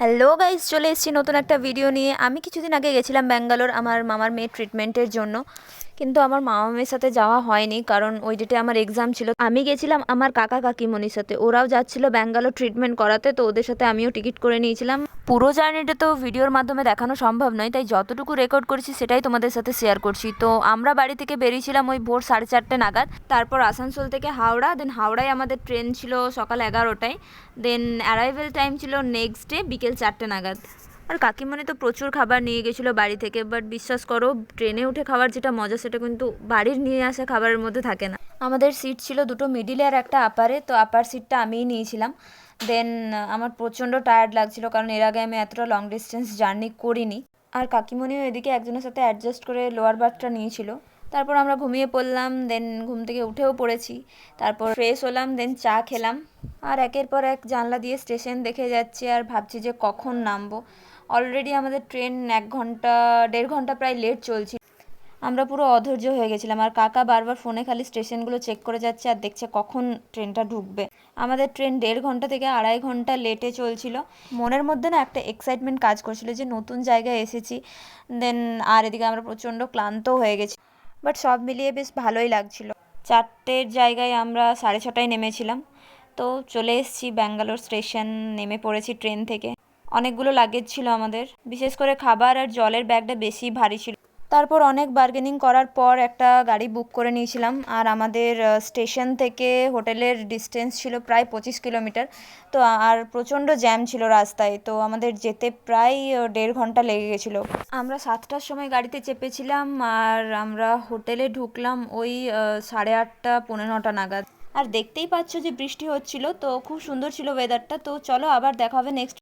Hello guys, চলে এসেছি নতুন একটা ভিডিও নিয়ে। আমি কিছুদিন আগে গেছিলাম ব্যাঙ্গালোর আমার মামার মেয়ের ট্রিটমেন্টের জন্য, কিন্তু আমার মামা মেয়ের সাথে যাওয়া হয়নি কারণ ওই ডেটে আমার এক্সাম ছিল। আমি গেছিলাম আমার কাকা কাকিমণির সাথে, ওরাও যাচ্ছিল ব্যাঙ্গালোর ট্রিটমেন্ট করাতে, তো ওদের সাথে আমিও টিকিট করে নিয়েছিলাম। পুরো জার্নিটা তো ভিডিওর মাধ্যমে দেখানো সম্ভব নয়, তাই যতটুকু রেকর্ড করেছি সেটাই তোমাদের সাথে শেয়ার করছি। তো আমরা বাড়ি থেকে বেরিয়েছিলাম ওই ভোর 4:30 নাগাদ। তারপর আসানসোল থেকে হাওড়া, দেন হাওড়ায় আমাদের ট্রেন ছিল সকাল 11টায়। দেন অ্যারাইভেল টাইম ছিল নেক্সট ডে বিকেল 4টে নাগাদ। আর কাকিমণি তো প্রচুর খাবার নিয়ে গেছিলো বাড়ি থেকে, বাট বিশ্বাস করো ট্রেনে উঠে খাবার যেটা মজা সেটা কিন্তু বাড়ির নিয়ে আসা খাবারের মধ্যে থাকে না। আমাদের সিট ছিল দুটো মিডিলে আর একটা আপারে, তো আপার সিটটা আমিই নিয়েছিলাম। দেন আমার প্রচণ্ড টায়ার্ড লাগছিল কারণ এর আগে আমি এতটা লং ডিস্টেন্স জার্নি করিনি। আর কাকিমণিও এদিকে একজনের সাথে অ্যাডজাস্ট করে লোয়ার বার্থটা নিয়েছিল। তারপর আমরা ঘুমিয়ে পড়লাম, দেন ঘুম থেকে উঠেও পড়েছি। তারপর ফ্রেশ হলাম, দেন চা খেলাম। আর একের পর এক জানলা দিয়ে স্টেশন দেখে যাচ্ছি আর ভাবছি যে কখন নামবো। অলরেডি আমাদের ট্রেন 1 ঘন্টা 1.5 ঘন্টা প্রায় লেট চলছিল। আমরা পুরো অধৈর্য হয়ে গেছিলাম, আর কাকা বারবার ফোনে খালি স্টেশনগুলো চেক করে যাচ্ছে আর দেখছে কখন ট্রেনটা ঢুকবে। আমাদের ট্রেন 1.5 ঘন্টা থেকে 2.5 ঘন্টা লেটে চলছিল। মনের মধ্যে না একটা এক্সাইটমেন্ট কাজ করছিল যে নতুন জায়গায় এসেছি। দেন আর এদিকে আমরা প্রচণ্ড ক্লান্ত হয়ে গেছি, বাট সব মিলিয়ে বেশ ভালোই লাগছিল। 4টের জায়গায় আমরা 6:30টায় নেমেছিলাম। তো চলে এসেছি ব্যাঙ্গালোর স্টেশন, নেমে পড়েছি ট্রেন থেকে। অনেকগুলো লাগেজ ছিল আমাদের, বিশেষ করে খাবার আর জলের ব্যাগটা বেশি ভারী ছিল। তারপর অনেক বার্গেনিং করার পর একটা গাড়ি বুক করে নিয়েছিলাম, আর আমাদের স্টেশন থেকে হোটেলের ডিস্টেন্স ছিল প্রায় 25 কিলোমিটার। তো আর প্রচণ্ড জ্যাম ছিল রাস্তায়, তো আমাদের যেতে প্রায় 1.5 ঘন্টা লেগে গেছিলো। আমরা 7টার সময় গাড়িতে চেপেছিলাম আর আমরা হোটেলে ঢুকলাম ওই 8:30 9:45 নাগাদ। আর দেখতেই পাচ্ছ যে বৃষ্টি হচ্ছিল, তো খুব সুন্দর ছিল ওয়েদারটা। তো চলো আবার দেখা হবে নেক্সট